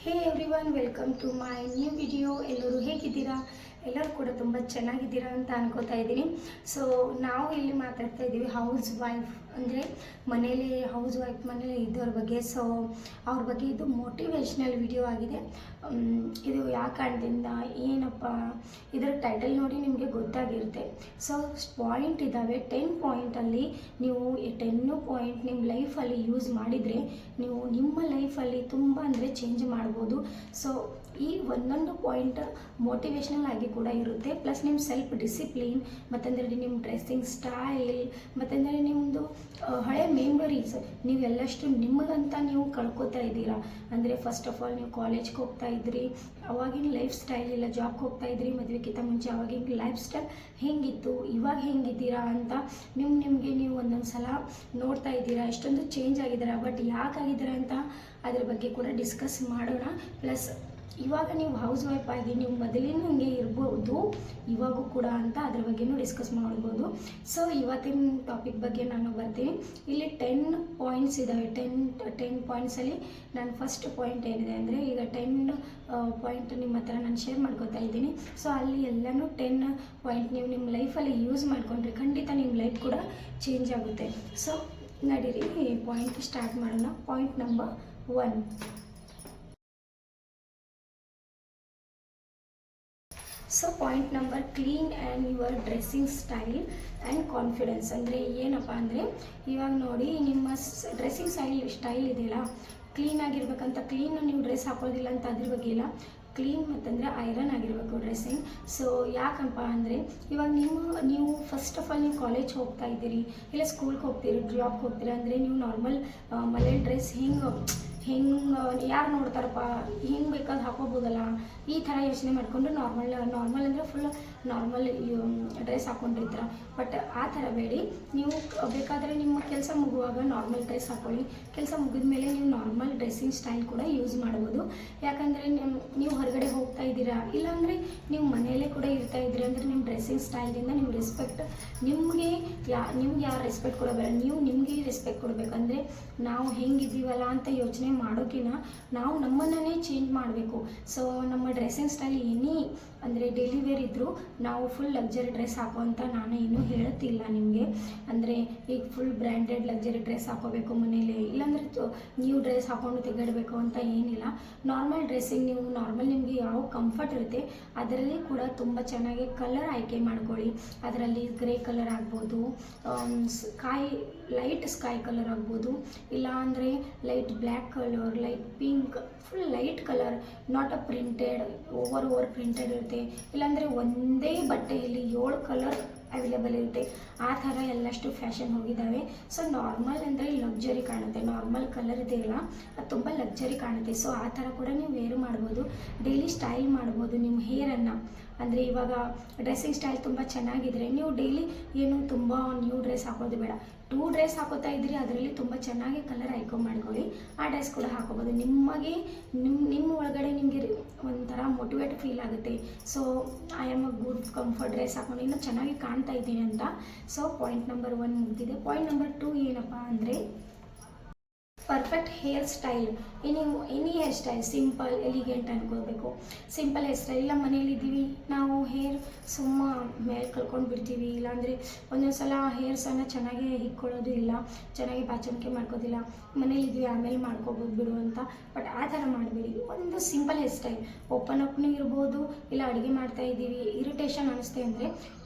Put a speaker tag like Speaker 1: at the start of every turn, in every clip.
Speaker 1: Hey everyone, welcome to my new video. ಎಲ್ಲರೂ ಹೇಗಿದ್ದೀರಾ? ಎಲ್ಲರೂ ಕೂಡ ತುಂಬ ಚೆನ್ನಾಗಿದ್ದೀರಾ ಅಂತ ಅನ್ಕೋತಾ ಇದ್ದೀನಿ. ಸೊ ನಾವು ಇಲ್ಲಿ ಮಾತಾಡ್ತಾ ಇದ್ದೀವಿ ಹೌಸ್ ವೈಫ್, ಅಂದರೆ ಮನೇಲಿ ಹೌಸ್ ವೈಫ್ ಮನೇಲಿ ಇದ್ದವ್ರ ಬಗ್ಗೆ. ಸೊ ಅವ್ರ ಬಗ್ಗೆ ಇದು ಮೋಟಿವೇಶ್ನಲ್ ವಿಡಿಯೋ ಆಗಿದೆ. ಇದು ಯಾವ ಕಾರಣದಿಂದ, ಏನಪ್ಪ, ಇದರ ಟೈಟಲ್ ನೋಡಿ ನಿಮಗೆ ಗೊತ್ತಾಗಿರುತ್ತೆ. ಸೊ ಪಾಯಿಂಟ್ ಇದ್ದಾವೆ, 10 ಪಾಯಿಂಟಲ್ಲಿ ನೀವು 10 ಪಾಯಿಂಟ್ ನಿಮ್ಮ ಲೈಫಲ್ಲಿ ಯೂಸ್ ಮಾಡಿದರೆ ನೀವು ನಿಮ್ಮ ಲೈಫಲ್ಲಿ ತುಂಬ ಅಂದರೆ ಚೇಂಜ್ ಮಾಡ್ಬೋದು. ಸೊ ಈ ಒಂದೊಂದು ಪಾಯಿಂಟ್ ಮೋಟಿವೇಶ್ನಲ್ ಆಗಿ ಕೂಡ ಇರುತ್ತೆ. ಪ್ಲಸ್ ನಿಮ್ಮ ಸೆಲ್ಫ್ ಡಿಸಿಪ್ಲಿನ್, ಮತ್ತಂದರೆ ನಿಮ್ಮ ಡ್ರೆಸ್ಸಿಂಗ್ ಸ್ಟೈಲ್, ಮತ್ತಂದರೆ ನಿಮ್ಮದು ಹಳೆ ಮೆಮೊರೀಸ್, ನೀವೆಲ್ಲಷ್ಟು ನಿಮಗಂತ ನೀವು ಕಳ್ಕೊತಾ ಇದ್ದೀರಾ. ಅಂದರೆ ಫಸ್ಟ್ ಆಫ್ ಆಲ್ ನೀವು ಕಾಲೇಜ್ಗೆ ಹೋಗ್ತಾ ಇದ್ರಿ, ಅವಾಗಿನ ಲೈಫ್ ಸ್ಟೈಲ್ ಇಲ್ಲ, ಜಾಬ್ಗೆ ಹೋಗ್ತಾ ಇದ್ರಿ, ಮದುವೆಗಿಂತ ಮುಂಚೆ ಅವಾಗಿನ ಲೈಫ್ ಸ್ಟೈಲ್ ಹೇಗಿತ್ತು, ಇವಾಗ ಹೇಗಿದ್ದೀರಾ ಅಂತ ನಿಮಗೆ ನೀವು ಒಂದೊಂದು ಸಲ ನೋಡ್ತಾ ಇದ್ದೀರಾ. ಎಷ್ಟೊಂದು ಚೇಂಜ್ ಆಗಿದ್ದೀರಾ, ಬಟ್ ಯಾಕಾಗಿದ್ದೀರಾ ಅಂತ ಅದ್ರ ಬಗ್ಗೆ ಕೂಡ ಡಿಸ್ಕಸ್ ಮಾಡೋಣ. ಪ್ಲಸ್ ಇವಾಗ ನೀವು ಹೌಸ್ ವೈಫ್ ಆಗಿ ನೀವು ಮೊದಲಿನ ಹಂಗೆ ಇರ್ಬೋದು ಇವಾಗೂ ಕೂಡ ಅಂತ ಅದ್ರ ಬಗ್ಗೆನೂ ಡಿಸ್ಕಸ್ ಮಾಡ್ಬೋದು. ಸೊ ಇವತ್ತಿನ ಟಾಪಿಕ್ ಬಗ್ಗೆ ನಾನು ಬರ್ತೀನಿ. ಇಲ್ಲಿ 10 ಪಾಯಿಂಟ್ಸ್ ಇದ್ದಾವೆ. 10 ಪಾಯಿಂಟ್ಸಲ್ಲಿ ನಾನು ಫಸ್ಟ್ ಪಾಯಿಂಟ್ ಏನಿದೆ ಅಂದರೆ, ಈಗ 10 ಪಾಯಿಂಟ್ ನಿಮ್ಮ ಹತ್ರ ನಾನು ಶೇರ್ ಮಾಡ್ಕೊತಾ ಇದ್ದೀನಿ. ಸೊ ಅಲ್ಲಿ ಎಲ್ಲನೂ 10 ಪಾಯಿಂಟ್ ನೀವು ನಿಮ್ಮ ಲೈಫಲ್ಲಿ ಯೂಸ್ ಮಾಡಿಕೊಂಡ್ರೆ ಖಂಡಿತ ನಿಮ್ಮ ಲೈಫ್ ಕೂಡ ಚೇಂಜ್ ಆಗುತ್ತೆ. ಸೊ ನಡೀರಿ ಪಾಯಿಂಟ್ ಸ್ಟಾರ್ಟ್ ಮಾಡೋಣ. Point number 1. So point number, clean and your dressing style and confidence. ಅಂದರೆ ಏನಪ್ಪ ಅಂದರೆ, ಇವಾಗ ನೋಡಿ ನಿಮ್ಮ ಡ್ರೆಸ್ಸಿಂಗ್ ಸ್ಟೈಲ್ ಇದೆಯಲ್ಲ, ಕ್ಲೀನ್ ಆಗಿರ್ಬೇಕಂತ, ಕ್ಲೀನ್ ನೀವು ಡ್ರೆಸ್ ಹಾಕೋದಿಲ್ಲ ಅಂತ ಅದ್ರ ಬಗ್ಗೆ ಇಲ್ಲ, ಕ್ಲೀನ್ ಮತ್ತಂದರೆ ಐರನ್ ಆಗಿರಬೇಕು ಡ್ರೆಸ್ಸಿಂಗ್. ಸೊ ಯಾಕಪ್ಪ ಅಂದರೆ, ಇವಾಗ ನೀವು ಫಸ್ಟ್ ಆಫ್ ಆಲ್ ನೀವು ಕಾಲೇಜ್ ಹೋಗ್ತಾ ಇದ್ದೀರಿ, ಇಲ್ಲ ಸ್ಕೂಲ್ಗೆ ಹೋಗ್ತೀರಿ, ಜಾಬ್ಗೆ ಹೋಗ್ತೀರಿ ಅಂದರೆ ನೀವು ನಾರ್ಮಲ್ ಮನೇಲಿ ಡ್ರೆಸ್ ಹಿಂಗೆ ಯಾರು ನೋಡ್ತಾರಪ್ಪ, ಹಿಂಗೆ ಬೇಕಾದ್ರೆ ಹಾಕೋಬೋದಲ್ಲ, ಈ ಥರ ಯೋಚನೆ ಮಾಡಿಕೊಂಡು ನಾರ್ಮಲ್ ಅಂದರೆ ಫುಲ್ ನಾರ್ಮಲ್ ಡ್ರೆಸ್ ಹಾಕ್ಕೊಂಡಿರ್ತೀರ. ಬಟ್ ಆ ಥರ ಬೇಡಿ. ನೀವು ಬೇಕಾದರೆ ನಿಮ್ಮ ಕೆಲಸ ಮುಗುವಾಗ ನಾರ್ಮಲ್ ಡ್ರೆಸ್ ಹಾಕೊಳ್ಳಿ, ಕೆಲಸ ಮುಗಿದ ಮೇಲೆ ನೀವು ನಾರ್ಮಲ್ ಡ್ರೆಸ್ಸಿಂಗ್ ಸ್ಟೈಲ್ ಕೂಡ ಯೂಸ್ ಮಾಡ್ಬೋದು. ಯಾಕಂದರೆ ನೀವು ಹೊರಗಡೆ ಹೋಗ್ತಾ ಇದ್ದೀರಾ, ಇಲ್ಲಾಂದರೆ ನೀವು ಮನೆಯಲ್ಲೇ ಕೂಡ ಇರ್ತಾ ಇದ್ದೀರಿ ಅಂದರೆ ನಿಮ್ಮ ಡ್ರೆಸ್ಸಿಂಗ್ ಸ್ಟೈಲಿಂದ ನೀವು ರೆಸ್ಪೆಕ್ಟ್, ನಿಮಗೆ ಯಾರು ರೆಸ್ಪೆಕ್ಟ್ ಕೊಡಬೇಡ, ನೀವು ನಿಮಗೆ ರೆಸ್ಪೆಕ್ಟ್ ಕೊಡಬೇಕಂದ್ರೆ ನಾವು ಹೆಂಗಿದ್ದೀವಲ್ಲ ಅಂತ ಯೋಚನೆ ಮಾಡೋಕ್ಕಿಂತ ನಾವು ನಮ್ಮನ್ನೇ ಚೇಂಜ್ ಮಾಡಬೇಕು. ಸೊ ನಮ್ಮ ಡ್ರೆಸ್ಸಿಂಗ್ ಸ್ಟೈಲ್ ಅಂದರೆ ಡೈಲಿ ವೇರ್ ಇದ್ದರೂ ನಾವು ಫುಲ್ ಲಕ್ಸರಿ ಡ್ರೆಸ್ ಹಾಕುವಂತ ನಾನು ಇನ್ನೂ ಹೇಳುತ್ತಿಲ್ಲ ನಿಮಗೆ. ಅಂದರೆ ಈಗ ಫುಲ್ ಬ್ರ್ಯಾಂಡೆಡ್ ಲಕ್ಸರಿ ಡ್ರೆಸ್ ಹಾಕೋಬೇಕು ಮನೇಲಿ, ಇಲ್ಲಾಂದರೆ ನ್ಯೂ ಡ್ರೆಸ್ ಹಾಕೊಂಡು ತೆಗೆಡಬೇಕು ಅಂತ ಏನಿಲ್ಲ. ನಾರ್ಮಲ್ ಡ್ರೆಸ್ಸಿಂಗ್ ನೀವು ನಾರ್ಮಲ್ ನಿಮಗೆ ಯಾವ ಕಂಫರ್ಟ್ ಇರುತ್ತೆ ಅದರಲ್ಲಿ ಕೂಡ ತುಂಬ ಚೆನ್ನಾಗಿ ಕಲರ್ ಆಯ್ಕೆ ಮಾಡ್ಕೊಳ್ಳಿ. ಅದರಲ್ಲಿ ಗ್ರೇ ಕಲರ್ ಆಗ್ಬೋದು, ಲೈಟ್ ಸ್ಕೈ ಕಲರ್ ಆಗ್ಬೋದು, ಇಲ್ಲ ಅಂದರೆ light black colour, light pink, full light colour, not a printed, over printed ಇರುತ್ತೆ. ಇಲ್ಲಾಂದರೆ ಒಂದೇ ಬಟ್ಟೆಯಲ್ಲಿ 7 ಕಲರ್ ಅವೈಲೇಬಲ್ ಇರುತ್ತೆ. ಆ ಥರ ಎಲ್ಲಷ್ಟು ಫ್ಯಾಷನ್ ಹೋಗಿದ್ದಾವೆ. ಸೊ ನಾರ್ಮಲ್ ಅಂದರೆ ಲಕ್ಸರಿ ಕಾಣುತ್ತೆ, ನಾರ್ಮಲ್ ಕಲರ್ ಇದೆಯಲ್ಲ ಅದು ತುಂಬ ಲಕ್ಸರಿ ಕಾಣುತ್ತೆ. ಸೊ ಆ ಥರ ಕೂಡ ನೀವು ವೇರ್ ಮಾಡ್ಬೋದು, ಡೈಲಿ ಸ್ಟೈಲ್ ಮಾಡ್ಬೋದು ನಿಮ್ಮ ಹೇರನ್ನು. ಅಂದರೆ ಇವಾಗ ಡ್ರೆಸ್ಸಿಂಗ್ ಸ್ಟೈಲ್ ತುಂಬ ಚೆನ್ನಾಗಿದ್ರೆ ನೀವು ಡೈಲಿ ಏನು ತುಂಬ ನ್ಯೂ ಡ್ರೆಸ್ ಹಾಕೋದು ಬೇಡ, 2 ಡ್ರೆಸ್ ಹಾಕೋತಾ ಇದ್ರಿ ಅದರಲ್ಲಿ ತುಂಬ ಚೆನ್ನಾಗಿ ಕಲರ್ ಆಯ್ಕೆ ಮಾಡ್ಕೊಳ್ಳಿ, ಆ ಡ್ರೆಸ್ ಕೂಡ ಹಾಕೋಬೋದು. ನಿಮಗೆ ನಿಮ್ಮ ಒಳಗಡೆ ನಿಮಗೆ ಒಂಥರ ಮೋಟಿವೇಟ್ ಫೀಲ್ ಆಗುತ್ತೆ. So I am a good comfort dress ಹಾಕೊಂಡು ಇನ್ನೂ ಚೆನ್ನಾಗಿ ಕಾಣ್ತಾ ಇದ್ದೀನಿ ಅಂತ. ಸೊ ಪಾಯಿಂಟ್ ನಂಬರ್ 1 ಮುಗಿದಿದೆ. ಪಾಯಿಂಟ್ ನಂಬರ್ 2 ಏನಪ್ಪ ಅಂದರೆ, perfect hair style. Any hair style, simple elegant ಅನ್ಕೋಬೇಕು. ಸಿಂಪಲ್ ಹೇರ್ ಸ್ಟೈಲ್, ಇಲ್ಲ ಮನೇಲಿದ್ದೀವಿ ನಾವು ಹೇರ್ ಸುಮ್ಮ ಮೇಲೆ ಕಳ್ಕೊಂಡು ಬಿಡ್ತೀವಿ, ಇಲ್ಲಾಂದರೆ ಒಂದೊಂದು ಸಲ ಹೇರ್ಸನ್ನು ಚೆನ್ನಾಗಿ ಹಿಕ್ಕೊಳ್ಳೋದು ಇಲ್ಲ, ಚೆನ್ನಾಗಿ ಬಾಚಣಿಕೆ ಮಾಡ್ಕೋದಿಲ್ಲ, ಮನೇಲಿದ್ವಿ ಆಮೇಲೆ ಮಾಡ್ಕೋಬೋದು ಬಿಡು ಅಂತ. ಬಟ್ ಆ ಥರ ಮಾಡಬೇಡಿ. ಒಂದು ಸಿಂಪಲ್ ಹೇರ್ ಸ್ಟೈಲ್, ಓಪನ್ ಅಪ್ನೂ ಇರ್ಬೋದು, ಇಲ್ಲ ಅಡುಗೆ ಮಾಡ್ತಾ ಇದ್ದೀವಿ ಇರಿಟೇಷನ್ ಅನಿಸ್ತೆ ಅಂದರೆ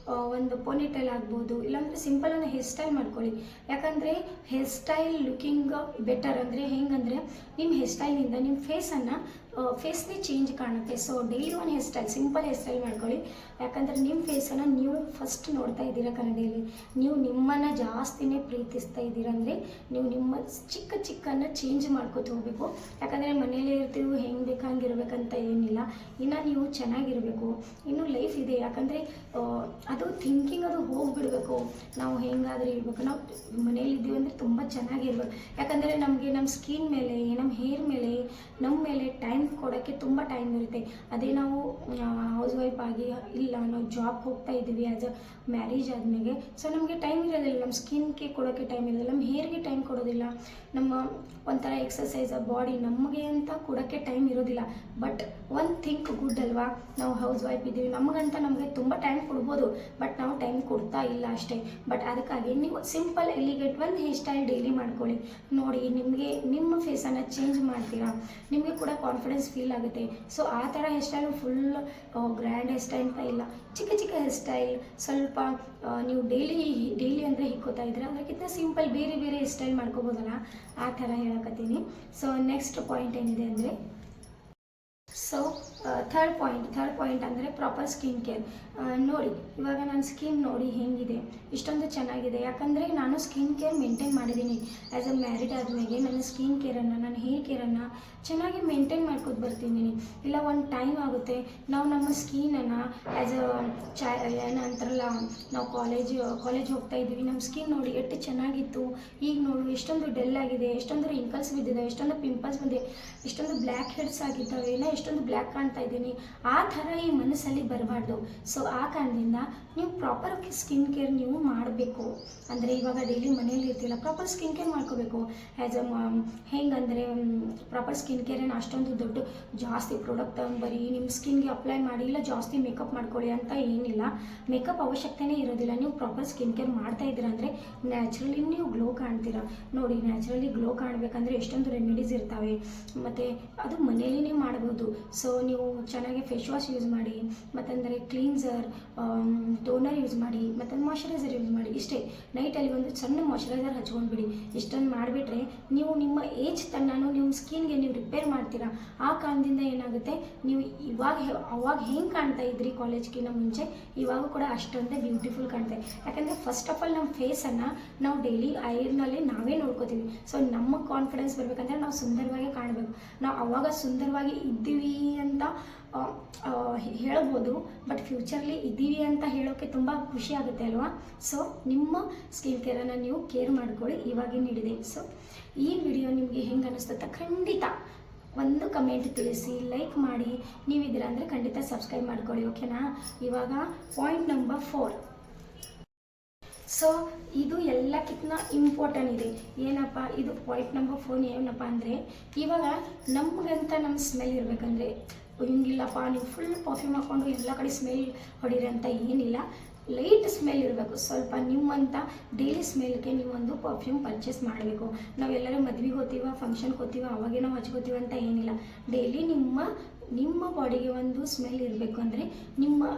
Speaker 1: ಒಂದು ಪೋನಿಟೈಲ್ ಆಗ್ಬೋದು, ಇಲ್ಲಾಂದರೆ ಸಿಂಪಲ್ ಒಂದು ಹೇರ್ ಸ್ಟೈಲ್ ಮಾಡ್ಕೊಳ್ಳಿ. ಯಾಕಂದರೆ ಹೇರ್ ಸ್ಟೈಲ್ ಲುಕಿಂಗ್ ಬೆಟರ್. ಅಂದರೆ ಹೆಂಗಂದರೆ ನಿಮ್ಮ ಹೇರ್ ಸ್ಟೈಲಿಂದ ನಿಮ್ಮ ಫೇಸ್ನೇ ಚೇಂಜ್ ಕಾಣುತ್ತೆ. ಸೊ ಡೈಲಿ ಒಂದು hair style, simple hair style ಮಾಡ್ಕೊಳ್ಳಿ. ಯಾಕಂದರೆ ನಿಮ್ಮ ಫೇಸನ್ನು ನೀವು ಫಸ್ಟ್ ನೋಡ್ತಾ ಇದ್ದೀರಾ ಕನ್ನಡಿಯಲ್ಲಿ, ನೀವು ನಿಮ್ಮನ್ನು ಜಾಸ್ತಿನೇ ಪ್ರೀತಿಸ್ತಾ ಇದ್ದೀರಾ ಅಂದರೆ ನೀವು ನಿಮ್ಮ ಚಿಕ್ಕನ್ನು ಚೇಂಜ್ ಮಾಡ್ಕೊತ ಹೋಗಬೇಕು. ಯಾಕಂದರೆ ಮನೇಲೇ ಇರ್ತೀವಿ, ಹೆಂಗೆ ಬೇಕು ಹಂಗೆ ಇರಬೇಕಂತ ಏನಿಲ್ಲ, ಇನ್ನು ನೀವು ಚೆನ್ನಾಗಿರಬೇಕು, ಇನ್ನೂ ಲೈಫ್ ಇದೆ. ಯಾಕಂದರೆ ಅದು ಥಿಂಕಿಂಗ್ ಅದು ಹೋಗಿಬಿಡ್ಬೇಕು. ನಾವು ಹೆಂಗಾದರೂ ಇರಬೇಕು, ನಾವು ಮನೇಲಿ ಇದ್ದೀವಿ ಅಂದರೆ ತುಂಬ ಚೆನ್ನಾಗಿರ್ಬೇಕು. ಯಾಕಂದರೆ ನಮಗೆ ನಮ್ಮ ಸ್ಕಿನ್ ಮೇಲೆ, ನಮ್ಮ ಹೇರ್ ಮೇಲೆ, ನಮ್ಮ ಮೇಲೆ ಟೈಮ್ ಕೊಡೋಕ್ಕೆ ತುಂಬ ಟೈಮ್ ಇರುತ್ತೆ. ಅದೇ ನಾವು ಹೌಸ್ ವೈಫ್ ಆಗಿ ಇಲ್ಲ, ನಾವು ಜಾಬ್ಗೆ ಹೋಗ್ತಾ ಇದ್ದೀವಿ ಆ್ಯಸ್ ಅ ಮ್ಯಾರೇಜ್ ಆದಮೇಲೆ, ಸೊ ನಮಗೆ ಟೈಮ್ ಇರೋದಿಲ್ಲ, ನಮ್ಮ ಸ್ಕಿನ್ಗೆ ಕೊಡೋಕ್ಕೆ ಟೈಮ್ ಇರೋದಿಲ್ಲ, ನಮ್ಮ ಹೇರ್ಗೆ ಟೈಮ್ ಕೊಡೋದಿಲ್ಲ, ನಮ್ಮ ಒಂಥರ ಎಕ್ಸಸೈಸ್ ಬಾಡಿ ನಮಗೆ ಅಂತ ಕೊಡೋಕ್ಕೆ ಟೈಮ್ ಇರೋದಿಲ್ಲ. ಬಟ್ ಒನ್ ಥಿಂಕ್ ಗುಡ್ ಅಲ್ವಾ, ನಾವು ಹೌಸ್ ವೈಫ್ ಇದ್ದೀವಿ, ನಮಗಂತ ನಮಗೆ ತುಂಬ ಟೈಮ್ ಕೊಡ್ಬೋದು, ಬಟ್ ನಾವು ಟೈಮ್ ಕೊಡ್ತಾ ಇಲ್ಲ ಅಷ್ಟೇ. ಬಟ್ ಅದಕ್ಕಾಗಿ ನೀವು ಸಿಂಪಲ್ ಎಲಿಗೇಟ್ ಒಂದು ಹೇರ್ ಸ್ಟೈಲ್ ಡೈಲಿ ಮಾಡ್ಕೊಳ್ಳಿ, ನೋಡಿ ನಿಮಗೆ ನಿಮ್ಮ ಫೇಸನ್ನು ಚೇಂಜ್ ಮಾಡ್ತೀರಾ, ನಿಮಗೆ ಕೂಡ ಕಾನ್ಫಿಡೆನ್ಸ್ ಫೀಲ್ ಆಗುತ್ತೆ. ಸೊ ಆ ಥರ hair style full grand hair style ಅಂತ ಇಲ್ಲ, ಚಿಕ್ಕ ಚಿಕ್ಕ ಹೇರ್ ಸ್ಟೈಲ್ ಸ್ವಲ್ಪ ನೀವು ಡೈಲಿ ಅಂದರೆ ಹಿಕ್ಕೋತಾ ಇದ್ರೆ ಅದಕ್ಕಿಂತ ಸಿಂಪಲ್ ಬೇರೆ ಬೇರೆ ಹೇರ್ ಸ್ಟೈಲ್ ಮಾಡ್ಕೋಬೋದಲ್ಲ, ಆ ಥರ ಹೇಳಕತ್ತೀನಿ. ಸೊ ನೆಕ್ಸ್ಟ್ ಪಾಯಿಂಟ್ ಏನಿದೆ ಅಂದರೆ, ಸೊ ಥರ್ಡ್ ಪಾಯಿಂಟ್ ಅಂದರೆ ಪ್ರಾಪರ್ ಸ್ಕಿನ್ ಕೇರ್. ನೋಡಿ ಇವಾಗ ನನ್ನ ಸ್ಕಿನ್ ನೋಡಿ ಹೇಗಿದೆ, ಇಷ್ಟೊಂದು ಚೆನ್ನಾಗಿದೆ. ಯಾಕಂದರೆ ನಾನು ಸ್ಕಿನ್ ಕೇರ್ ಮೇಂಟೈನ್ ಮಾಡಿದ್ದೀನಿ. ಆ್ಯಸ್ ಅ ಮ್ಯಾರಿಡ್ ಆದಮೇಲೆ ನನ್ನ ಸ್ಕಿನ್ ಕೇರನ್ನು, ನನ್ನ ಹೇರ್ ಕೇರನ್ನು ಚೆನ್ನಾಗಿ ಮೇಂಟೈನ್ ಮಾಡ್ಕೊತ ಬರ್ತಿದ್ದೀನಿ. ಇಲ್ಲ ಒಂದು ಟೈಮ್ ಆಗುತ್ತೆ, ನಾವು ನಮ್ಮ ಸ್ಕಿನ್ನನ್ನು ಆ್ಯಸ್ ಅ ಏನಂತಾರಲ್ಲ, ನಾವು ಕಾಲೇಜ್ ಹೋಗ್ತಾ ಇದ್ದೀವಿ, ನಮ್ಮ ಸ್ಕಿನ್ ನೋಡಿ ಎಷ್ಟು ಚೆನ್ನಾಗಿತ್ತು, ಈಗ ನೋಡು ಎಷ್ಟೊಂದು ಡೆಲ್ ಆಗಿದೆ, ಎಷ್ಟೊಂದು ರಿಂಕಲ್ಸ್ ಬಿದ್ದಿದ್ದಾವೆ, ಎಷ್ಟೊಂದು ಪಿಂಪಲ್ಸ್ ಬಂದಿದೆ, ಎಷ್ಟೊಂದು ಬ್ಲ್ಯಾಕ್ ಹೆಡ್ಸ್ ಆಗಿದ್ದಾವೆ, ಎಷ್ಟೊಂದು ಬ್ಲ್ಯಾಕ್ ಕಾಣ್ತಾ ಇದ್ದೀನಿ. ಆ ಥರ ಈ ಮನಸ್ಸಲ್ಲಿ ಬರಬಾರ್ದು. ಸೊ ಆ ಕಾರಣದಿಂದ ನೀವು ಪ್ರಾಪರ್ ಸ್ಕಿನ್ ಕೇರ್ ನೀವು ಮಾಡಬೇಕು. ಅಂದರೆ ಇವಾಗ ಡೈಲಿ ಮನೇಲಿ ಇರ್ತಿಲ್ಲ, ಪ್ರಾಪರ್ ಸ್ಕಿನ್ ಕೇರ್ ಮಾಡ್ಕೋಬೇಕು. ಆ್ಯಸ್ ಅ ಹೆಂಗಂದರೆ ಪ್ರಾಪರ್ ಸ್ಕಿನ್ ಕೇರ್ ಏನು ಅಷ್ಟೊಂದು ದೊಡ್ಡ ಜಾಸ್ತಿ ಪ್ರಾಡಕ್ಟ್ ಬರೀ ನಿಮ್ಮ ಸ್ಕಿನ್ಗೆ ಅಪ್ಲೈ ಮಾಡಿ, ಇಲ್ಲ ಜಾಸ್ತಿ ಮೇಕಪ್ ಮಾಡ್ಕೊಳ್ಳಿ ಅಂತ ಏನಿಲ್ಲ. ಮೇಕಪ್ ಅವಶ್ಯಕತೆನೇ ಇರೋದಿಲ್ಲ. ನೀವು ಪ್ರಾಪರ್ ಸ್ಕಿನ್ ಕೇರ್ ಮಾಡ್ತಾ ಇದ್ದೀರಾ ಅಂದರೆ ನ್ಯಾಚುರಲಿ ನೀವು ಗ್ಲೋ ಕಾಣ್ತೀರಾ. ನೋಡಿ ನ್ಯಾಚುರಲಿ ಗ್ಲೋ ಕಾಣಬೇಕಂದ್ರೆ ಎಷ್ಟೊಂದು ರೆಮಿಡೀಸ್ ಇರ್ತವೆ, ಮತ್ತು ಅದು ಮನೇಲಿ ನೀವು ಮಾಡ್ಬೋದು. ಸೊ ನೀವು ಚೆನ್ನಾಗಿ ಫೇಸ್ ವಾಶ್ ಯೂಸ್ ಮಾಡಿ, ಮತ್ತಂದರೆ ಕ್ಲೀನ್ಸರ್, ಟೋನರ್ ಯೂಸ್ ಮಾಡಿ, ಮತ್ತು ಮಾಯ್ಶ್ಚರೈಸರ್ ಯೂಸ್ ಮಾಡಿ. ಇಷ್ಟೇ, ನೈಟಲ್ಲಿ ಒಂದು ಸಣ್ಣ ಮಾಯ್ಶ್ಚರೈಸರ್ ಹಚ್ಕೊಂಡ್ಬಿಡಿ. ಇಷ್ಟೊಂದು ಮಾಡಿಬಿಟ್ರೆ ನೀವು ನಿಮ್ಮ ಏಜ್ ತನ್ನೂ ನಿಮ್ಮ ಸ್ಕಿನ್ಗೆ ನೀವು ರಿಪೇರ್ ಮಾಡ್ತೀರಾ. ಆ ಕಾರಣದಿಂದ ಏನಾಗುತ್ತೆ, ನೀವು ಅವಾಗ ಹೆಂಗೆ ಕಾಣ್ತಾ ಇದ್ರಿ ಕಾಲೇಜ್ಗಿಂತ ಮುಂಚೆ, ಇವಾಗ ಕೂಡ ಅಷ್ಟೊಂದೇ ಬ್ಯೂಟಿಫುಲ್ ಕಾಣ್ತಾ. ಯಾಕಂದರೆ ಫಸ್ಟ್ ಆಫ್ ಆಲ್ ನಮ್ಮ ಫೇಸನ್ನು ನಾವು ಡೈಲಿ ಐರ್ನಲ್ಲಿ ನಾವೇ ನೋಡ್ಕೋತೀವಿ. ಸೊ ನಮ್ಮ ಕಾನ್ಫಿಡೆನ್ಸ್ ಬರಬೇಕಂದ್ರೆ ನಾವು ಸುಂದರವಾಗಿ ಕಾಣಬೇಕು. ನಾವು ಅವಾಗ ಸುಂದರವಾಗಿ ಇದ್ದೀವಿ ಅಂತ ಹೇಳ್ಬೋದು, ಬಟ್ ಫ್ಯೂಚರ್ಲಿ ಇದ್ದೀವಿ ಅಂತ ಹೇಳೋಕ್ಕೆ ತುಂಬ ಖುಷಿ ಆಗುತ್ತೆ ಅಲ್ವಾ. ಸೊ ನಿಮ್ಮ ಸ್ಕಿನ್ ಕೇರನ್ನು ನೀವು ಕೇರ್ ಮಾಡ್ಕೊಳ್ಳಿ, ಇವಾಗಿನ ಹಿಡಿದೆ. ಸೊ ಈ ವಿಡಿಯೋ ನಿಮಗೆ ಹೆಂಗೆ ಅನ್ನಿಸ್ತಂತ ಖಂಡಿತ ಒಂದು ಕಮೆಂಟ್ ತಿಳಿಸಿ, ಲೈಕ್ ಮಾಡಿ. ನೀವಿದ್ದೀರಾ ಅಂದರೆ ಖಂಡಿತ ಸಬ್ಸ್ಕ್ರೈಬ್ ಮಾಡ್ಕೊಳ್ಳಿ, ಓಕೆನಾ. ಇವಾಗ ಪಾಯಿಂಟ್ ನಂಬರ್ 4. ಸೊ ಇದು ಎಲ್ಲಕ್ಕಿಂತ ಇಂಪಾರ್ಟೆಂಟ್ ಇದೆ. ಏನಪ್ಪ ಇದು ಪಾಯಿಂಟ್ ನಂಬರ್ 4 ಏನಪ್ಪ ಅಂದರೆ, ಇವಾಗ ನಮಗಂತ ನಮ್ಮ ಸ್ಮೆಲ್ ಇರಬೇಕಂದ್ರೆ ಹಿಂಗಿಲ್ಲಪ್ಪ ನೀವು ಫುಲ್ ಪರ್ಫ್ಯೂಮ್ ಹಾಕ್ಕೊಂಡು ಎಲ್ಲ ಕಡೆ ಸ್ಮೆಲ್ ಹೊಡೀರಿ ಅಂತ ಏನಿಲ್ಲ. ಲೈಟ್ ಸ್ಮೆಲ್ ಇರಬೇಕು. ಸ್ವಲ್ಪ ನಿಮ್ಮಂಥ ಡೈಲಿ ಸ್ಮೆಲ್ಗೆ ನೀವೊಂದು ಪರ್ಫ್ಯೂಮ್ ಪರ್ಚೇಸ್ ಮಾಡಬೇಕು. ನಾವೆಲ್ಲರೂ ಮದ್ವೆಗೆ ಹೋಗ್ತೀವ, ಫಂಕ್ಷನ್ಗೆ ಹೋಗ್ತೀವ, ಅವಾಗೇ ನಾವು ಹಚ್ಕೋತೀವಿ ಅಂತ ಏನಿಲ್ಲ. ಡೈಲಿ ನಿಮ್ಮ ಬಾಡಿಗೆ ಒಂದು ಸ್ಮೆಲ್ ಇರಬೇಕು ಅಂದರೆ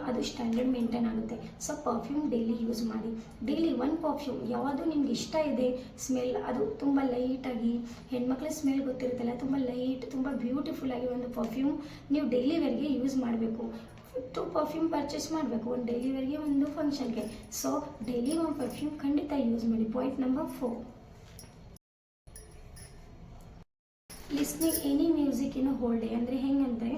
Speaker 1: ಅದು ಸ್ಟ್ಯಾಂಡರ್ಡ್ ಮೇಂಟೈನ್ ಆಗುತ್ತೆ. ಸೊ ಪರ್ಫ್ಯೂಮ್ ಡೈಲಿ ಯೂಸ್ ಮಾಡಿ. ಡೈಲಿ ಒಂದು ಪರ್ಫ್ಯೂಮ್ ಯಾವುದು ನಿಮ್ಗೆ ಇಷ್ಟ ಇದೆ ಸ್ಮೆಲ್, ಅದು ತುಂಬ ಲೈಟಾಗಿ, ಹೆಣ್ಮಕ್ಳ ಸ್ಮೆಲ್ ಗೊತ್ತಿರುತ್ತಲ್ಲ, ತುಂಬ ಲೈಟ್, ತುಂಬ ಬ್ಯೂಟಿಫುಲ್ಲಾಗಿ ಒಂದು ಪರ್ಫ್ಯೂಮ್ ನೀವು ಡೈಲಿ ವೇರ್ಗೆ ಯೂಸ್ ಮಾಡಬೇಕು. 2 ಪರ್ಫ್ಯೂಮ್ ಪರ್ಚೇಸ್ ಮಾಡಬೇಕು, ಒಂದು ಡೈಲಿ ವೇರ್ಗೆ, ಒಂದು ಫಂಕ್ಷನ್ಗೆ. ಸೊ ಡೈಲಿ ಒಂದು ಪರ್ಫ್ಯೂಮ್ ಖಂಡಿತ ಯೂಸ್ ಮಾಡಿ. Point number 4, listening any music ಇನ್ ಹೋಲ್ ಡೇ. ಅಂದರೆ ಹೆಂಗಂದರೆ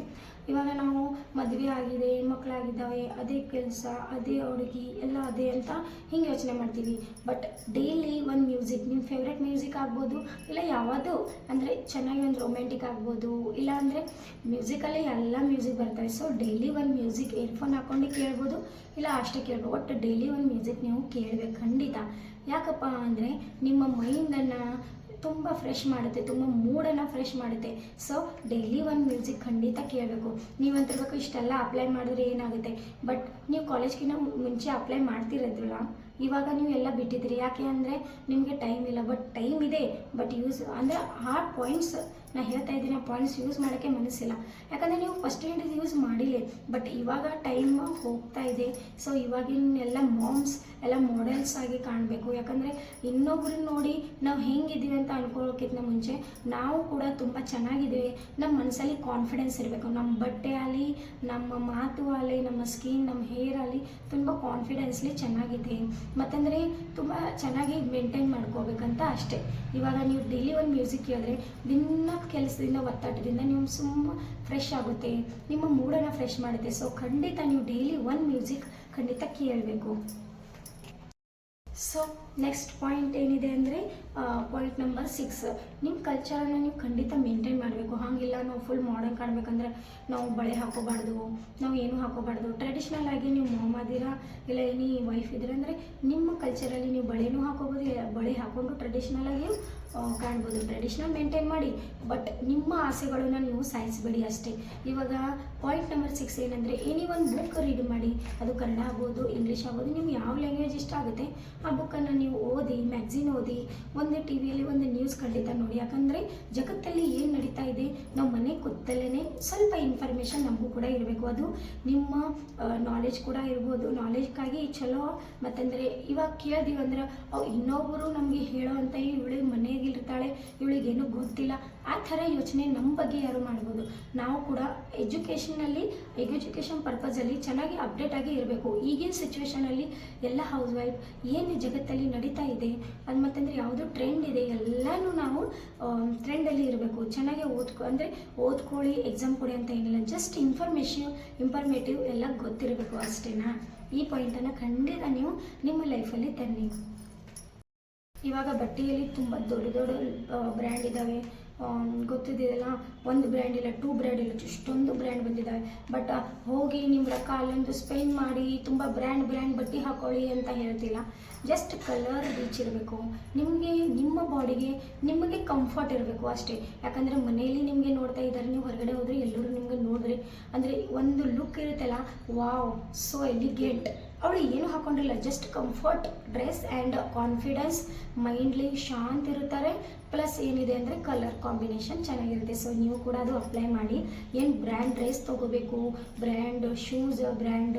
Speaker 1: ಇವಾಗ ನಾವು ಮದುವೆ ಆಗಿದೆ, ಮಕ್ಕಳಾಗಿದ್ದಾವೆ, ಅದೇ ಕೆಲಸ, ಅದೇ ಹುಡುಗಿ, ಎಲ್ಲ ಅದೇ ಅಂತ ಹಿಂಗೆ ಯೋಚನೆ ಮಾಡ್ತೀವಿ. ಬಟ್ ಡೈಲಿ ಒಂದು ಮ್ಯೂಸಿಕ್, ನಿಮ್ಮ ಫೇವ್ರೆಟ್ ಮ್ಯೂಸಿಕ್ ಆಗ್ಬೋದು, ಇಲ್ಲ ಯಾವುದು ಅಂದರೆ ಚೆನ್ನಾಗಿ ಒಂದು ರೊಮ್ಯಾಂಟಿಕ್ ಆಗ್ಬೋದು, ಇಲ್ಲ ಅಂದರೆ ಮ್ಯೂಸಿಕಲ್ಲೇ ಎಲ್ಲ ಮ್ಯೂಸಿಕ್ ಬರ್ತವೆ. ಸೊ ಡೈಲಿ ಒಂದು ಮ್ಯೂಸಿಕ್ ಇಯರ್ಫೋನ್ ಹಾಕ್ಕೊಂಡು ಕೇಳ್ಬೋದು, ಇಲ್ಲ ಅಷ್ಟೇ ಕೇಳ್ಬೋದು. ಒಟ್ಟು ಡೈಲಿ ಒಂದು ಮ್ಯೂಸಿಕ್ ನೀವು ಕೇಳಬೇಕು ಖಂಡಿತ. ಯಾಕಪ್ಪ ಅಂದರೆ ನಿಮ್ಮ ಮೈಂಡನ್ನು ತುಂಬ ಫ್ರೆಶ್ ಮಾಡುತ್ತೆ, ತುಂಬ ಮೂಡನ್ನು ಫ್ರೆಶ್ ಮಾಡುತ್ತೆ. ಸೊ ಡೈಲಿ ಒಂದು ಮ್ಯೂಸಿಕ್ ಖಂಡಿತ ಕೇಳಬೇಕು. ನೀವು ಅಂತಿರ್ಬೇಕು ಇಷ್ಟೆಲ್ಲ ಅಪ್ಲೈ ಮಾಡಿದ್ರೆ ಏನಾಗುತ್ತೆ, ಬಟ್ ನೀವು ಕಾಲೇಜ್ಗಿಂತ ಮುಂಚೆ ಅಪ್ಲೈ ಮಾಡ್ತಿರೋದಿಲ್ಲ, ಇವಾಗ ನೀವು ಎಲ್ಲ ಬಿಟ್ಟಿದ್ದೀರಿ. ಯಾಕೆ ಅಂದರೆ ನಿಮಗೆ ಟೈಮ್ ಇಲ್ಲ. ಬಟ್ ಟೈಮ್ ಇದೆ, ಬಟ್ ಯೂಸ್ ಅಂದರೆ ಆ ಪಾಯಿಂಟ್ಸ್ ನಾನು ಹೇಳ್ತಾ ಇದ್ದೀನಿ, ಆ ಪಾಯಿಂಟ್ಸ್ ಯೂಸ್ ಮಾಡೋಕ್ಕೆ ಮನಸ್ಸಿಲ್ಲ. ಯಾಕಂದರೆ ನೀವು ಫಸ್ಟ್ ಯೂಸ್ ಮಾಡಿಲ್ಲ, ಬಟ್ ಇವಾಗ ಟೈಮ್ ಹೋಗ್ತಾ ಇದೆ. ಸೊ ಇವಾಗಿನ ಎಲ್ಲ ಮಾಮ್ಸ್ ಎಲ್ಲ ಮಾಡೆಲ್ಸ್ ಆಗಿ ಕಾಣಬೇಕು. ಯಾಕಂದರೆ ಇನ್ನೊಬ್ರನ್ನ ನೋಡಿ ನಾವು ಹೆಂಗಿದ್ದೀವಿ ಅಂತ ಅನ್ಕೊಳ್ಳೋಕ್ಕಿಂತ ಮುಂಚೆ ನಾವು ಕೂಡ ತುಂಬ ಚೆನ್ನಾಗಿದ್ದೀವಿ. ನಮ್ಮ ಮನಸ್ಸಲ್ಲಿ ಕಾನ್ಫಿಡೆನ್ಸ್ ಇರಬೇಕು. ನಮ್ಮ ಬಟ್ಟೆ ಆಗಲಿ, ನಮ್ಮ ಮಾತು ಆಗಲಿ, ನಮ್ಮ ಸ್ಕಿನ್, ನಮ್ಮ ಹೇರ್ ಆಗಲಿ ತುಂಬ ಕಾನ್ಫಿಡೆನ್ಸ್ಲಿ ಚೆನ್ನಾಗಿದೆ. ಮತ್ತಂದರೆ ತುಂಬ ಚೆನ್ನಾಗಿ ಮೇಂಟೈನ್ ಮಾಡ್ಕೋಬೇಕಂತ ಅಷ್ಟೇ. ಇವಾಗ ನೀವು ಡೈಲಿ ಒಂದು ಮ್ಯೂಸಿಕ್ ಕೇಳಿದ್ರೆ ದಿನ ಕೆಲಸದಿಂದ, ಒತ್ತಡದಿಂದ ನೀವು ಫ್ರೆಶ್ ಆಗುತ್ತೆ, ನಿಮ್ಮ ಮೂಡನ್ನು ಫ್ರೆಶ್ ಮಾಡುತ್ತೆ. ಸೊ ಖಂಡಿತ ನೀವು ಡೈಲಿ ಒಂದು ಮ್ಯೂಸಿಕ್ ಖಂಡಿತ ಕೇಳಬೇಕು. ಸೊ ನೆಕ್ಸ್ಟ್ ಪಾಯಿಂಟ್ ಏನಿದೆ ಅಂದರೆ ಪಾಯಿಂಟ್ ನಂಬರ್ 6, ನಿಮ್ಮ ಕಲ್ಚರನ್ನು ನೀವು ಖಂಡಿತ ಮೇಂಟೈನ್ ಮಾಡಬೇಕು. ಹಾಗಿಲ್ಲ ನಾವು ಫುಲ್ ಮಾಡರ್ನ್ ಕಾಣಬೇಕಂದ್ರೆ ನಾವು ಬಳೆ ಹಾಕೋಬಾರ್ದು, ನಾವು ಏನೂ ಹಾಕೋಬಾರ್ದು. ಟ್ರೆಡಿಷ್ನಲ್ ಆಗಿ ನೀವು ಮಾಮ್ ಅದೀರಾ ಇಲ್ಲ ಏನಿ ವೈಫ್ ಇದ್ರೆ ಅಂದರೆ ನಿಮ್ಮ ಕಲ್ಚರಲ್ಲಿ ನೀವು ಬಳೆನೂ ಹಾಕೋಬೋದು, ಬಳೆ ಹಾಕ್ಕೊಂಡು ಟ್ರೆಡಿಷ್ನಲ್ ಆಗಿ ಕಾಣ್ಬೋದು. ಟ್ರೆಡಿಷ್ನಲ್ ಮೇಂಟೈನ್ ಮಾಡಿ, ಬಟ್ ನಿಮ್ಮ ಆಸೆಗಳನ್ನ ನೀವು ಸಾಯಿಸಬೇಡಿ ಅಷ್ಟೇ. ಇವಾಗ ಪಾಯಿಂಟ್ ನಂಬರ್ 6 ಏನಂದರೆ ಎನಿ ಒಂದು ಬುಕ್ ರೀಡ್ ಮಾಡಿ, ಅದು ಕನ್ನಡ ಆಗ್ಬೋದು, ಇಂಗ್ಲೀಷ್ ಆಗ್ಬೋದು, ನಿಮ್ಗೆ ಯಾವ ಲ್ಯಾಂಗ್ವೇಜ್ ಇಷ್ಟ ಆಗುತ್ತೆ ಆ ಬುಕ್ಕನ್ನು ನೀವು ಓದಿ, ಮ್ಯಾಗ್ಝಿನ್ ಓದಿ, ಒಂದು ಟಿ ವಿಯಲ್ಲಿ ಒಂದು ನ್ಯೂಸ್ ಖಂಡಿತ ನೋಡಿ. ಯಾಕಂದರೆ ಜಗತ್ತಲ್ಲಿ ಏನು ನಡೀತಾ ಇದೆ ನಾವು ಮನೆ ಕೂತಲ್ಲೇ ಸ್ವಲ್ಪ ಇನ್ಫಾರ್ಮೇಷನ್ ನಮಗೂ ಕೂಡ ಇರಬೇಕು. ಅದು ನಿಮ್ಮ ನಾಲೆಜ್ ಕೂಡ ಇರ್ಬೋದು. ನಾಲೆಜ್ಗಾಗಿ ಚಲೋ ಮತ್ತಂದರೆ ಇವಾಗ ಕೇಳಿದೀವಿ ಅಂದ್ರೆ ಇನ್ನೊಬ್ಬರು ನಮಗೆ ಹೇಳೋ ಅಂತ ಇವಳಿಗೆ ಮನೆಯಾಗಿರ್ತಾಳೆ, ಇವಳಿಗೇನು ಗೊತ್ತಿಲ್ಲ, ಆ ಥರ ಯೋಚನೆ ನಮ್ಮ ಬಗ್ಗೆ ಯಾರು ಮಾಡ್ಬೋದು. ನಾವು ಕೂಡ ಎಜುಕೇಷನ್ ಪರ್ಪಸಲ್ಲಿ ಚೆನ್ನಾಗಿ ಅಪ್ಡೇಟ್ ಆಗಿ ಇರಬೇಕು. ಈಗಿನ ಸಿಚುವೇಷನಲ್ಲಿ ಎಲ್ಲ ಹೌಸ್ ವೈಫ್ ಏನು ಜಗತ್ತಲ್ಲಿ ನಡೀತಾ ಇದೆ ಅದು ಮತ್ತಂದರೆ ಯಾವುದು ಟ್ರೆಂಡ್ ಇದೆ ಎಲ್ಲನೂ ನಾವು ಟ್ರೆಂಡಲ್ಲಿ ಇರಬೇಕು. ಚೆನ್ನಾಗಿ ಓದ್ಕೊಳ್ಳಿ, ಎಕ್ಸಾಮ್ ಕೊಡಿ ಅಂತ ಏನಿಲ್ಲ, ಜಸ್ಟ್ ಇಂಫರ್ಮೇಟಿವ್ ಎಲ್ಲ ಗೊತ್ತಿರಬೇಕು ಅಷ್ಟೇನಾ. ಈ ಪಾಯಿಂಟನ್ನು ಖಂಡಿತ ನೀವು ನಿಮ್ಮ ಲೈಫಲ್ಲಿ ತನ್ನಿ. ಇವಾಗ ಬಟ್ಟೆಯಲ್ಲಿ ತುಂಬ ದೊಡ್ಡ ಬ್ರ್ಯಾಂಡ್ ಇದ್ದಾವೆ, ಗೊತ್ತಿದೆಯಲ್ಲ, ಒಂದು ಬ್ರ್ಯಾಂಡ್ ಇಲ್ಲ, 2 ಬ್ರ್ಯಾಂಡ್ ಇಲ್ಲ, ಇಷ್ಟೊಂದು ಬ್ರ್ಯಾಂಡ್ ಬಂದಿದ್ದಾವೆ. ಬಟ್ ಹೋಗಿ ನಿಮ್ಮ ರೊಕ್ಕ ಅಲ್ಲೊಂದು ಸ್ಪೆಂಡ್ ಮಾಡಿ ತುಂಬ ಬ್ರ್ಯಾಂಡ್ ಬಟ್ಟೆ ಹಾಕೊಳ್ಳಿ ಅಂತ ಹೇಳ್ತಿಲ್ಲ. ಜಸ್ಟ್ ಕಲರ್ ರೀಚ್ ಇರಬೇಕು ನಿಮಗೆ, ನಿಮ್ಮ ಬಾಡಿಗೆ ನಿಮಗೆ ಕಂಫರ್ಟ್ ಇರಬೇಕು ಅಷ್ಟೇ. ಯಾಕಂದರೆ ಮನೆಯಲ್ಲಿ ನಿಮಗೆ ನೋಡ್ತಾ ಇದ್ದಾರೆ, ನೀವು ಹೊರಗಡೆ ಹೋದರೆ ಎಲ್ಲರೂ ನಿಮ್ಗೆ ನೋಡ್ರಿ ಅಂದರೆ ಒಂದು ಲುಕ್ ಇರುತ್ತಲ್ಲ, ವಾವ್ ಸೋ ಎಲಿಗೆಂಟ್. ಅವಳು ಏನು ಹಾಕೊಂಡಿಲ್ಲ, just comfort dress and confidence, mindly ಶಾಂತ ಇರ್ತಾರೆ. ಪ್ಲಸ್ ಏನಿದೆ ಅಂದರೆ ಕಲರ್ ಕಾಂಬಿನೇಷನ್ ಚೆನ್ನಾಗಿರುತ್ತೆ. ಸೊ ನೀವು ಕೂಡ ಅದು ಅಪ್ಲೈ ಮಾಡಿ. ಏನು ಬ್ರ್ಯಾಂಡ್ ಡ್ರೆಸ್ ತೊಗೋಬೇಕು, ಬ್ರ್ಯಾಂಡ್ ಶೂಸ್, ಬ್ರ್ಯಾಂಡ್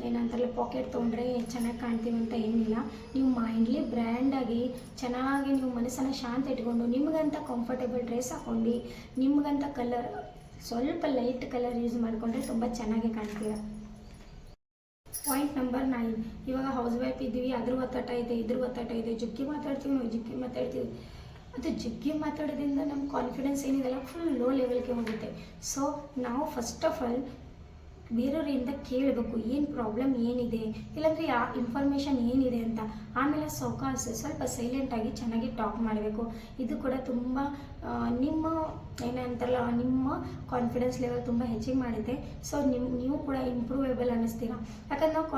Speaker 1: ಏನಂತಾರಲ್ಲ ಪಾಕೆಟ್ ತೊಗೊಂಡ್ರೆ ಚೆನ್ನಾಗಿ ಕಾಣ್ತೀವಿ ಅಂತ ಏನಿಲ್ಲ. ನೀವು ಮೈಂಡ್ಲಿ ಬ್ರ್ಯಾಂಡಾಗಿ ಚೆನ್ನಾಗಿ ನೀವು ಮನಸ್ಸನ್ನು ಶಾಂತ ಇಟ್ಕೊಂಡು ನಿಮಗಂತ ಕಂಫರ್ಟೇಬಲ್ ಡ್ರೆಸ್ ಹಾಕ್ಕೊಂಡು ನಿಮಗಂತ ಕಲರ್ ಸ್ವಲ್ಪ ಲೈಟ್ ಕಲರ್ ಯೂಸ್ ಮಾಡಿಕೊಂಡ್ರೆ ತುಂಬ ಚೆನ್ನಾಗಿ ಕಾಣ್ತೀರ. ಪಾಯಿಂಟ್ ನಂಬರ್ 9, ಇವಾಗ ಹೌಸ್ ವೈಫ್ ಇದ್ದೀವಿ, ಅದ್ರ ಒತ್ತಡ ಇದೆ, ಇದ್ರ ಒತ್ತಡ ಇದೆ, ಜಗ್ಗಿ ಮಾತಾಡ್ತೀವಿ. ಅದು ಜಗ್ಗಿ ಮಾತಾಡೋದ್ರಿಂದ ನಮ್ಮ ಕಾನ್ಫಿಡೆನ್ಸ್ ಏನಿದೆಲ್ಲ ಫುಲ್ ಲೋ ಲೆವೆಲ್ಗೆ ಹೋಗುತ್ತೆ. ಸೊ ನಾವು ಫಸ್ಟ್ ಆಫ್ ಆಲ್ ಬೇರೆಯವರಿಂದ ಕೇಳಬೇಕು ಏನು ಪ್ರಾಬ್ಲಮ್ ಏನಿದೆ, ಇಲ್ಲಾಂದರೆ ಇನ್ಫಾರ್ಮೇಷನ್ ಏನಿದೆ ಅಂತ. ಆಮೇಲೆ ಸ್ವಲ್ಪ ಸೈಲೆಂಟಾಗಿ ಚೆನ್ನಾಗಿ ಟಾಕ್ ಮಾಡಬೇಕು. ಇದು ಕೂಡ ತುಂಬ ನಿಮ್ಮ ಏನಂತಾರಲ್ಲ ನಿಮ್ಮ ಕಾನ್ಫಿಡೆನ್ಸ್ ಲೆವೆಲ್ ತುಂಬ ಹೆಚ್ಚಿಗೆ ಮಾಡುತ್ತೆ. ಸೊ ನೀವು ಕೂಡ ಇಂಪ್ರೂವೇಬಲ್ ಅನ್ನಿಸ್ತೀರ. ಯಾಕಂದ್ರೆ ನಾವು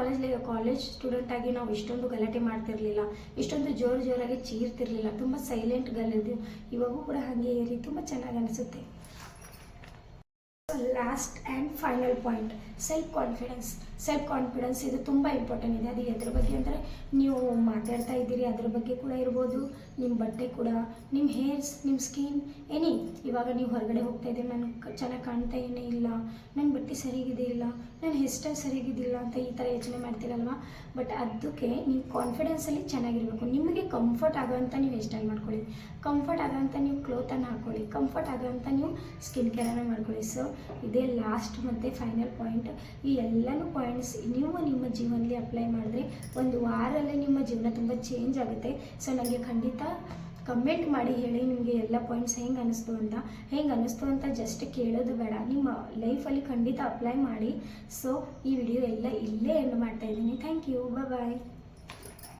Speaker 1: ಕಾಲೇಜ್ ಸ್ಟೂಡೆಂಟಾಗಿ ನಾವು ಇಷ್ಟೊಂದು ಗಲಾಟೆ ಮಾಡ್ತಿರ್ಲಿಲ್ಲ, ಇಷ್ಟೊಂದು ಜೋರಾಗಿ ಚೀರ್ತಿರ್ಲಿಲ್ಲ, ತುಂಬ ಸೈಲೆಂಟ್ ಗಲ್ಲಿದ್ವಿ. ಇವಾಗೂ ಕೂಡ ಹಾಗೆ ಇರಿ, ತುಂಬ ಚೆನ್ನಾಗಿ ಅನಿಸುತ್ತೆ. Last and final point, self confidence ಇದು ತುಂಬ ಇಂಪಾರ್ಟೆಂಟ್ ಇದೆ. ಅದು ಎದ್ರ ಬಗ್ಗೆ ಅಂದರೆ ನೀವು ಮಾತಾಡ್ತಾ ಇದ್ದೀರಿ ಅದ್ರ ಬಗ್ಗೆ ಕೂಡ ಇರ್ಬೋದು, ನಿಮ್ಮ ಬಟ್ಟೆ ಕೂಡ, ನಿಮ್ಮ ಹೇರ್ಸ್, ನಿಮ್ಮ ಸ್ಕಿನ್, ಇವಾಗ ನೀವು ಹೊರಗಡೆ ಹೋಗ್ತಾ ಇದ್ದೀರಿ, ನನಗೆ ಚೆನ್ನಾಗಿ ಕಾಣ್ತಾ ಏನೇ ಇಲ್ಲ, ನನ್ನ ಬಟ್ಟೆ ಸರಿಗಿದೆ ಇಲ್ಲ, ನನ್ನ ಹೇರ್ ಸ್ಟೈಲ್ ಸರಿಗಿದ್ದಿಲ್ಲ ಅಂತ ಈ ಥರ ಯೋಚನೆ ಮಾಡ್ತೀರಲ್ವ. ಬಟ್ ಅದಕ್ಕೆ ನೀವು ಕಾನ್ಫಿಡೆನ್ಸಲ್ಲಿ ಚೆನ್ನಾಗಿರಬೇಕು. ನಿಮಗೆ ಕಂಫರ್ಟ್ ಆಗೋವಂಥ ನೀವು ಹೇರ್ ಸ್ಟೈಲ್ ಮಾಡ್ಕೊಳ್ಳಿ, ಕಂಫರ್ಟ್ ಆಗೋವಂಥ ನೀವು ಕ್ಲೋತನ್ನು ಹಾಕ್ಕೊಳ್ಳಿ, ಕಂಫರ್ಟ್ ಆಗೋವಂಥ ನೀವು ಸ್ಕಿನ್ ಕೇರನ್ನು ಮಾಡ್ಕೊಳ್ಳಿ. ಸೊ ಇದೇ ಲಾಸ್ಟ್ ಮತ್ತು ಫೈನಲ್ ಪಾಯಿಂಟ್. ಈ ಎಲ್ಲನೂ ಪಾಯಿಂಟ್ಸ್ ನೀವು ನಿಮ್ಮ ಜೀವನದಲ್ಲಿ ಅಪ್ಲೈ ಮಾಡಿದ್ರೆ ಒಂದು ವಾರಲ್ಲೇ ನಿಮ್ಮ ಜೀವನ ತುಂಬ ಚೇಂಜ್ ಆಗುತ್ತೆ. ಸೊ ನನಗೆ ಖಂಡಿತ ಕಮೆಂಟ್ ಮಾಡಿ ಹೇಳಿ ನಿಮಗೆ ಎಲ್ಲ ಪಾಯಿಂಟ್ಸ್ ಹೆಂಗೆ ಅನ್ನಿಸ್ತು ಅಂತ ಜಸ್ಟ್ ಕೇಳೋದು ಬೇಡ, ನಿಮ್ಮ ಲೈಫಲ್ಲಿ ಖಂಡಿತ ಅಪ್ಲೈ ಮಾಡಿ. ಸೊ ಈ ವಿಡಿಯೋ ಎಲ್ಲ ಇಲ್ಲೇ ಎಂಡ್ ಮಾಡ್ತಾಯಿದ್ದೀನಿ. Thank you, bye.